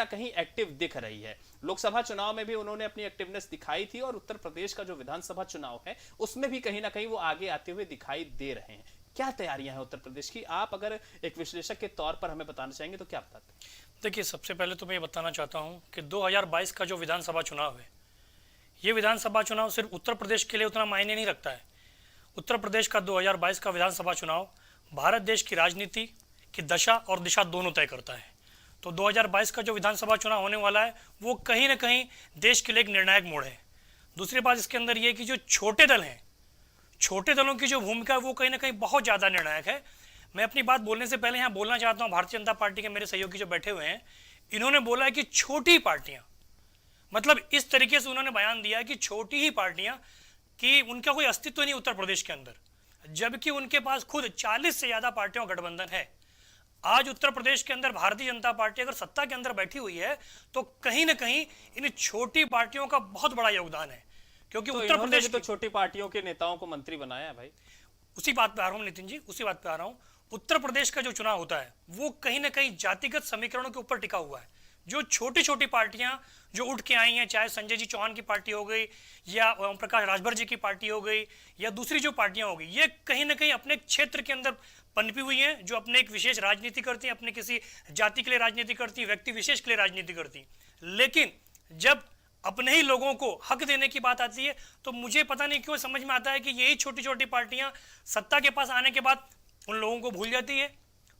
ना कहीं एक्टिव दिख रही है। लोकसभा चुनाव में भी उन्होंने अपनी एक्टिवनेस दिखाई थी और उत्तर प्रदेश का जो विधानसभा चुनाव है उसमें भी कहीं ना कहीं वो आगे आते हुए दिखाई दे रहे हैं। क्या तैयारियां हैं उत्तर प्रदेश की, आप अगर एक विश्लेषक के तौर पर हमें बताना चाहेंगे तो क्या बताते हैं? देखिए, सबसे पहले तो मैं ये बताना चाहता हूँ कि 2022 का जो विधानसभा चुनाव है, ये विधानसभा चुनाव सिर्फ उत्तर प्रदेश के लिए उतना मायने नहीं रखता है। उत्तर प्रदेश का 2022 का विधानसभा चुनाव भारत देश की राजनीति की दशा और दिशा दोनों तय करता है। तो 2022 का जो विधानसभा चुनाव होने वाला है वो कहीं ना कहीं देश के लिए एक निर्णायक मोड़ है। दूसरी बात इसके अंदर ये कि जो छोटे दल हैं, छोटे दलों की जो भूमिका है वो कहीं ना कहीं बहुत ज़्यादा निर्णायक है। मैं अपनी बात बोलने से पहले यहाँ बोलना चाहता हूँ, भारतीय जनता पार्टी के मेरे सहयोगी जो बैठे हुए हैं, इन्होंने बोला है कि छोटी पार्टियाँ, मतलब इस तरीके से उन्होंने बयान दिया है कि छोटी ही पार्टियाँ, कि उनका कोई अस्तित्व नहीं उत्तर प्रदेश के अंदर, जबकि उनके पास खुद 40 से ज़्यादा पार्टियों का गठबंधन है। आज उत्तर प्रदेश के अंदर भारतीय जनता पार्टी अगर सत्ता के अंदर बैठी हुई है तो कहीं ना कहीं इन छोटी पार्टियों का बहुत बड़ा योगदान है, क्योंकि तो उत्तर प्रदेश तो छोटी पार्टियों के नेताओं को मंत्री बनाया है भाई। उसी बात पे आ रहा हूँ नितिन जी, उसी बात पे आ रहा हूँ। उत्तर प्रदेश का जो चुनाव होता है वो कहीं ना कहीं जातिगत समीकरणों के ऊपर टिका हुआ है। जो छोटी छोटी पार्टियां जो उठ के आई हैं, चाहे संजय जी चौहान की पार्टी हो गई या ओम प्रकाश राजभर जी की पार्टी हो गई या दूसरी जो पार्टियां हो गई, ये कहीं ना कहीं अपने क्षेत्र के अंदर पनपी हुई हैं, जो अपने एक विशेष राजनीति करती हैं, अपने किसी जाति के लिए राजनीति करती, व्यक्ति विशेष के लिए राजनीति करती। लेकिन जब अपने ही लोगों को हक देने की बात आती है तो मुझे पता नहीं क्यों समझ में आता है कि यही छोटी छोटी पार्टियां सत्ता के पास आने के बाद उन लोगों को भूल जाती है।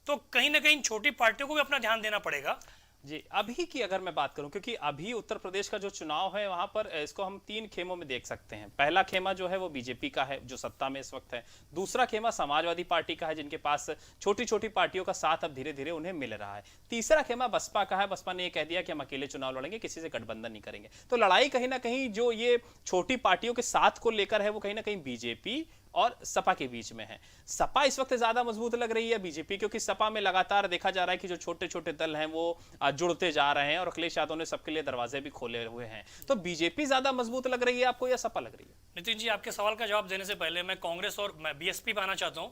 तो कहीं ना कहीं छोटी पार्टियों को भी अपना ध्यान देना पड़ेगा। जी, अभी की अगर मैं बात करूं, क्योंकि अभी उत्तर प्रदेश का जो चुनाव है वहां पर इसको हम 3 खेमों में देख सकते हैं। पहला खेमा जो है वो बीजेपी का है जो सत्ता में इस वक्त है। दूसरा खेमा समाजवादी पार्टी का है जिनके पास छोटी छोटी पार्टियों का साथ अब धीरे धीरे उन्हें मिल रहा है। तीसरा खेमा बसपा का है। बसपा ने यह कह दिया कि हम अकेले चुनाव लड़ेंगे, किसी से गठबंधन नहीं करेंगे। तो लड़ाई कहीं ना कहीं जो ये छोटी पार्टियों के साथ को लेकर है वो कहीं ना कहीं बीजेपी और सपा के बीच में है। सपा इस वक्त ज्यादा मजबूत लग रही है बीजेपी, क्योंकि सपा में लगातार देखा जा रहा है कि जो छोटे छोटे दल हैं वो जुड़ते जा रहे हैं और अखिलेश यादव ने सबके लिए दरवाजे भी खोले हुए हैं। तो बीजेपी ज्यादा मजबूत लग रही है आपको या सपा लग रही है? नितिन जी, आपके सवाल का जवाब देने से पहले मैं कांग्रेस और मैं बीएसपी पे आना चाहता हूँ।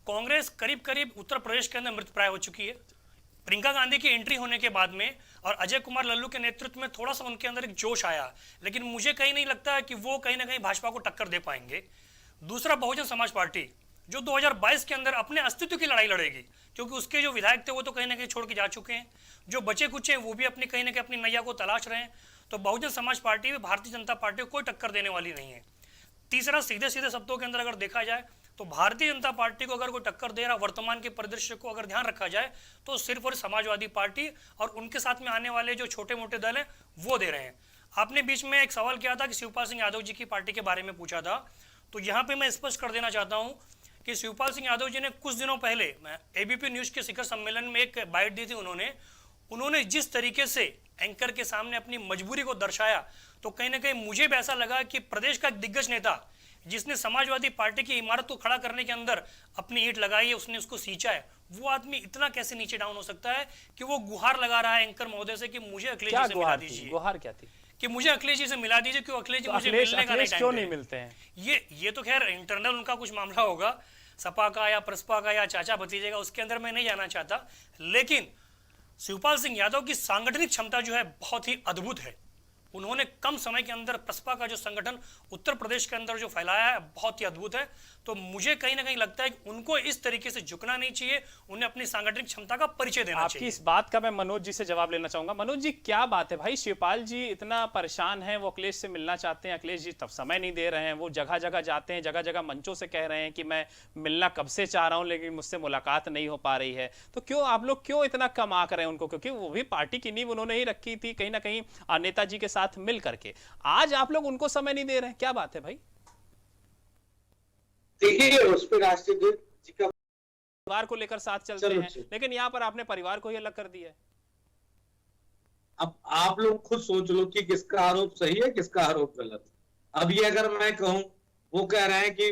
कांग्रेस करीब करीब उत्तर प्रदेश के अंदर मृतप्राय हो चुकी है। प्रियंका गांधी की एंट्री होने के बाद में और अजय कुमार लल्लू के नेतृत्व में थोड़ा सा उनके अंदर एक जोश आया, लेकिन मुझे कहीं नहीं लगता है कि वो कहीं ना कहीं भाजपा को टक्कर दे पाएंगे। दूसरा, बहुजन समाज पार्टी जो 2022 के अंदर अपने अस्तित्व की लड़ाई लड़ेगी, क्योंकि उसके जो विधायक थे वो तो कहीं ना कहीं छोड़ के जा चुके हैं, जो बचे कुछ हैं वो भी अपनी कहीं ना कहीं अपनी नैया को तलाश रहे हैं। तो बहुजन समाज पार्टी भी भारतीय जनता पार्टी को कोई टक्कर देने वाली नहीं है। तीसरा, सीधे सीधे शब्दों के अंदर अगर देखा जाए तो भारतीय जनता पार्टी को अगर कोई टक्कर दे रहा, वर्तमान के परिदृश्य को अगर ध्यान रखा जाए तो सिर्फ और समाजवादी पार्टी और उनके साथ में आने वाले जो छोटे मोटे दल हैं वो दे रहे हैं। आपने बीच में एक सवाल किया था कि शिवपाल सिंह यादव जी की पार्टी के बारे में पूछा था, तो यहाँ पे मैं स्पष्ट कर देना चाहता हूँ कि शिवपाल सिंह यादव जी ने कुछ दिनों पहले एबीपी न्यूज के शिखर सम्मेलन में एक बाइट दी थी। उन्होंने जिस तरीके से एंकर के सामने अपनी मजबूरी को दर्शाया, तो कहीं ना कहीं मुझे भी ऐसा लगा कि प्रदेश का एक दिग्गज नेता जिसने समाजवादी पार्टी की इमारत को खड़ा करने के अंदर अपनी ईंट लगाई है, उसने उसको सींचा है, वो आदमी इतना कैसे नीचे डाउन हो सकता है कि वो गुहार लगा रहा है एंकर महोदय से कि मुझे अखिलेश जी से मिला दीजिए। गुहार क्या थी? कि मुझे अखिलेश जी से मिला दीजिए, क्यों अखिलेश जी तो मुझे मिलने का क्यों नहीं मिलते हैं? ये तो खैर इंटरनल उनका कुछ मामला होगा, सपा का या प्रसपा का या चाचा भतीजे का, उसके अंदर मैं नहीं जाना चाहता। लेकिन शिवपाल सिंह यादव की सांगठनिक क्षमता जो है बहुत ही अद्भुत है। उन्होंने कम समय के अंदर प्रसपा का जो संगठन उत्तर प्रदेश के अंदर जो फैलाया है बहुत ही अद्भुत है। तो मुझे कहीं ना कहीं लगता है कि उनको इस तरीके से झुकना नहीं चाहिए, उन्हें अपनी सांगठनिक क्षमता का परिचय देना चाहिए। आपकी इस बात का मैं मनोज जी से जवाब लेना चाहूंगा। मनोज जी, क्या बात है भाई, शिवपाल जी इतना परेशान है, वो अखिलेश से मिलना चाहते हैं, अखिलेश जी तब समय नहीं दे रहे हैं, वो जगह जगह जाते हैं, जगह जगह मंचों से कह रहे हैं कि मैं मिलना कब से चाह रहा हूं लेकिन मुझसे मुलाकात नहीं हो पा रही है। तो क्यों आप लोग क्यों इतना कम आंक रहे हैं उनको? क्योंकि वो भी पार्टी की नींव उन्होंने ही रखी थी कहीं ना कहीं नेताजी के साथ मिल करके। आज आप लोग उनको समय नहीं दे रहे हैं, क्या बात है भाई? देखिए, उस पर राष्ट्रीय जी का परिवार को लेकर साथ चलते हैं, लेकिन यहाँ पर आपने परिवार को ही अलग कर दिया है। अब आप लोग खुद सोच लो कि किसका आरोप सही है, किसका आरोप गलत। अब ये अगर मैं कहूं, वो कह रहे हैं कि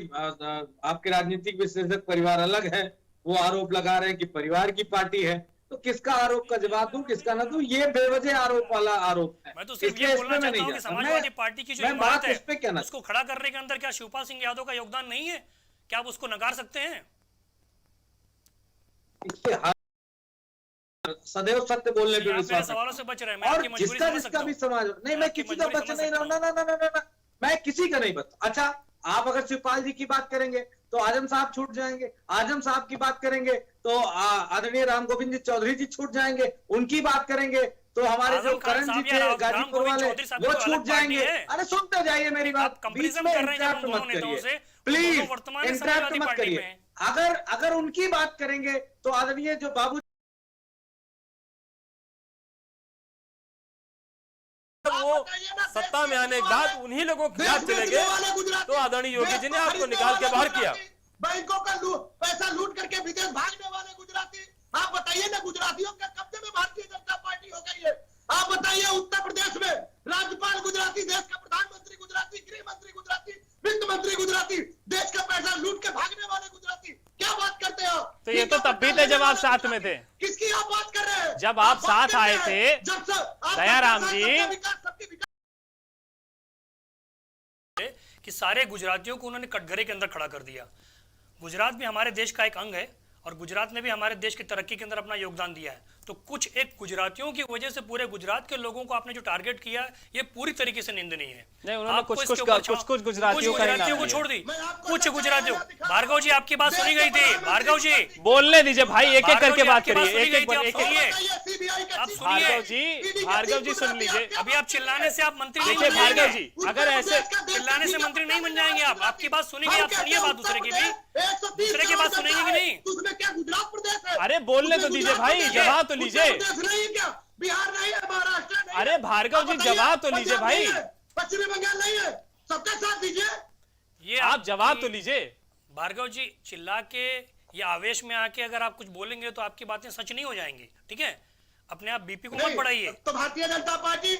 आपके राजनीतिक विश्लेषक परिवार अलग है, वो आरोप लगा रहे हैं कि परिवार की पार्टी है, तो किसका आरोप का जवाब दूं, किसका ना दूं? ये बेवजह आरोप वाला आरोप है। मैं तो सिर्फ ये बोलना चाहता हूं कि समाजवादी पार्टी की जो इमारत है उसको खड़ा करने के अंदर क्या शिवपाल सिंह यादव का योगदान नहीं है? क्या आप उसको नकार सकते हैं? सदैव सत्य बोलने पे आप मेरे विश्वास सवालों से बच रहे हैं, मैं और आपकी मजबूरी जिसका समझ जिसका सकता भी हूं। समाज नहीं, मैं आपकी किसी का मजबूरी बच समझ नहीं रहा हूं, सकता ना ना ना ना ना, मैं किसी का नहीं बता। अच्छा, आप अगर शिवपाल जी की बात करेंगे तो आजम साहब छूट जाएंगे, आजम साहब की बात करेंगे तो आदरणीय राम गोविंद जी चौधरी जी छूट जाएंगे, उनकी बात करेंगे तो हमारे जो आजम खान करण जी साहब थे या गाजीपुर राम गोविंद वाले चौधरी साहब वो की तो अलग छूट पार्टी जाएंगे। है। अरे सुनते जाइए मेरी आप बात, बीच कंपैरिजन में कर रहे हैं जब हम इंटरप्ट दोनों मत नेताओं करिए से, वो प्लीज, दोनों वर्तमान में इंटरप्ट समाजवादी मत पार्टी में करिए। हैं। अगर उनकी बात करेंगे तो आदरणीय जो बाबू वो सत्ता में आने के बाद उन्हीं लोगों के खिलाफ चले गए तो आदरणीय योगी जी ने आपको निकाल के बाहर किया। बैंकों का पैसा लूट करके विदेश भागने वाले गुजराती, आप बताइए ना, गुजरातियों के कब्जे में भारतीय जनता पार्टी हो गई है। आप बताइए उत्तर प्रदेश में राज्यपाल गुजराती, देश का प्रधानमंत्री गुजराती, गृह मंत्री गुजराती, वित्त मंत्री गुजराती, देश का पैसा लूट के भागने वाले गुजराती, क्या बात करते हो? तो ये तो तब भी थे जब आप साथ में थे, किसकी आप बात कर रहे हैं? जब आप साथ आए थे दयाराम जी। कि सारे गुजरातियों को उन्होंने कटघरे के अंदर खड़ा कर दिया। गुजरात भी हमारे देश का एक अंग है और गुजरात ने भी हमारे देश की तरक्की के अंदर अपना योगदान दिया है। तो कुछ एक गुजरातियों की वजह से पूरे गुजरात के लोगों को आपने जो टारगेट किया है, ये पूरी तरीके से निंदनीय है। नहीं, उन्होंने आपको कुछ इसके कुछ ऊपर कुछ गुजरातियों का ही नाम को लिया। छोड़ दी, कुछ गुजरातियों। भार्गव जी आपकी बात सुनी गई थी, भार्गव जी बोलने दीजिए भाई, एक एक करके बात आपकी बात करिए, सुनी एक गई एक थी, एक आप एक। सुनिए। भार्गव जी सुन लीजिए। अभी आप चिल्लाने से आप मंत्री नहीं देखिए बन भार्गव जाएंगे। जी, अगर ऐसे चिल्लाने से मंत्री नहीं बन जाएंगे आप। आपकी बात सुनेंगे, आप सुनिए बात दूसरे की भी, दूसरे की बात सुनेंगे कि नहीं? उसमें क्या गुजरात प्रदेश है? अरे बोलने तो दीजिए भाई, जवाब तो लीजिए। उत्तर प्रदेश नहीं है क्या? बिहार नहीं है, महाराष्ट्र नहीं है? अरे भार्गव जी, आप बताइए, जवाब तो लीजिए पंजाब भाई। नहीं है, पश्चिमी बंगाल नहीं है, सबका साथ दीजिए। ये आप जवाब तो लीजिए। भार्गव जी, चिल्ला के या आवेश में आके अगर आप कुछ बोलेंगे तो आपकी बातें सच नहीं हो जाएंगी, ठीक है? अपने आप बीपी को मत बढ़ाइए। तो भारतीय जनता पार्टी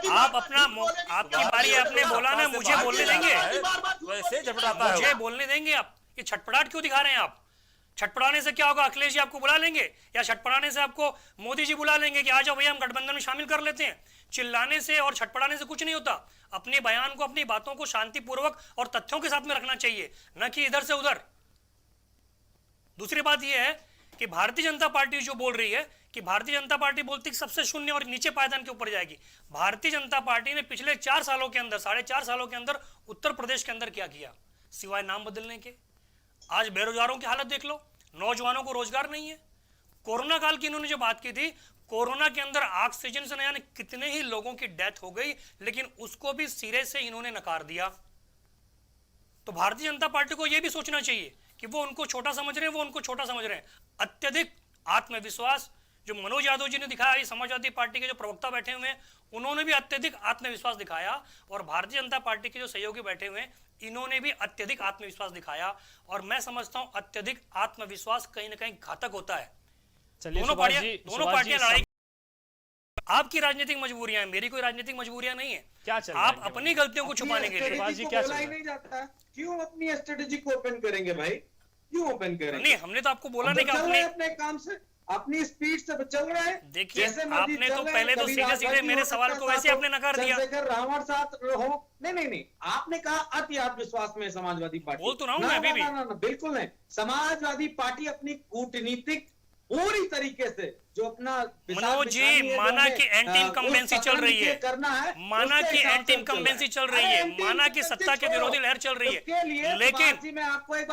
आप अपना आपकी बारी है, आपने बोला ना, मुझे बोलने देंगे? वैसे झटपटाता है मुझे बोलने देंगे आप? ये छटपटाहट क्यों दिखा रहे हैं आप? छटपटाने से क्या होगा? अखिलेश जी आपको बुला लेंगे, या छटपटाने से आपको मोदी जी बुला लेंगे कि आ जाओ भैया हम गठबंधन में शामिल कर लेते हैं? चिल्लाने से और छटपटाने से कुछ नहीं होता। अपने बयान को, अपनी बातों को शांतिपूर्वक और तथ्यों के साथ में रखना चाहिए, न कि इधर से उधर। दूसरी बात यह है कि भारतीय जनता पार्टी जो बोल रही है कि भारतीय जनता पार्टी बोलती है सबसे शून्य और नीचे पायदान के ऊपर जाएगी। भारतीय जनता पार्टी ने पिछले 4 सालों के अंदर, 4.5 सालों के अंदर उत्तर प्रदेश के अंदर क्या किया सिवाय नाम बदलने के? आज बेरोजगारों की हालत देख लो, नौजवानों को रोजगार नहीं है। कोरोना काल की इन्होंने जो बात की थी, कोरोना के अंदर ऑक्सीजन से न जाने कितने ही लोगों की डेथ हो गई, लेकिन उसको भी सिरे से इन्होंने नकार दिया। तो भारतीय जनता पार्टी को यह भी सोचना चाहिए कि वो उनको छोटा समझ रहे हैं, वो उनको छोटा समझ रहे हैं। अत्यधिक आत्मविश्वास जो मनोज यादव जी ने दिखाया, ये समाजवादी पार्टी के जो प्रवक्ता बैठे हुए हैं, उन्होंने भी अत्यधिक आत्मविश्वास दिखाया, और भारतीय जनता पार्टी के जो सहयोगी बैठे हुए हैं, इन्होंने भी अत्यधिक आत्मविश्वास दिखाया। और मैं समझता हूं अत्यधिक आत्मविश्वास कहीं ना कहीं घातक होता है। दोनों पार्टियां लड़ाई। आपकी राजनीतिक मजबूरियां हैं, मेरी कोई राजनीतिक मजबूरियां नहीं है। क्या चल रहा है आप अपनी गलतियों को छुपाने के लिए क्या चल रहा है? नहीं जाता है, क्यों अपनी स्ट्रेटेजी को ओपन करेंगे भाई? क्यों ओपन करेंगे? नहीं, हमने तो आपको बोला नहीं कि अपने काम से, अपनी स्पीड से चल रहे हैं। देखिए, आपने तो पहले तो सीधे सीधे मेरे सवाल को वैसे आपने नकार दिया। रावण साथ रहो, नहीं, आपने कहा अति आत्मविश्वास में समाजवादी पार्टी। बोल तो रहा हूं मैं अभी भी। ना, बिल्कुल नहीं। समाजवादी पार्टी अपनी कूटनीतिक पूरी तरीके से जो अपना मनोज जी, माना कि एंटी इनकम्बेंसी चल रही है, माना कि एंटी इनकम्बेंसी चल रही है, माना कि सत्ता के विरोधी लहर चल रही है, लेकिन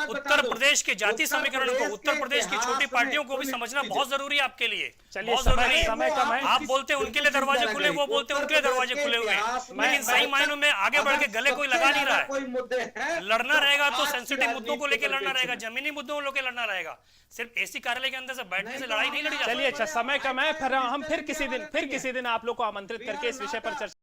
उत्तर प्रदेश के जाति समीकरण को, उत्तर प्रदेश की छोटी पार्टियों को भी समझना बहुत जरूरी है आपके लिए। बहुत जरूरी है। आप बोलते हैं उनके लिए दरवाजे खुले, वो बोलते हैं उनके लिए दरवाजे खुले हुए हैं, लेकिन सही मायनों में आगे बढ़ के गले कोई लगा नहीं रहा है। लड़ना रहेगा तो सेंसिटिव मुद्दों को लेकर लड़ना रहेगा, जमीनी मुद्दों को लेकर लड़ना रहेगा। सिर्फ एसी कार्यालय के अंदर से बैठने से लड़ाई नहीं लड़ी जाती। चलिए, अच्छा समय कम है, फिर हम फिर किसी दिन आप लोग को आमंत्रित करके इस विषय पर चर्चा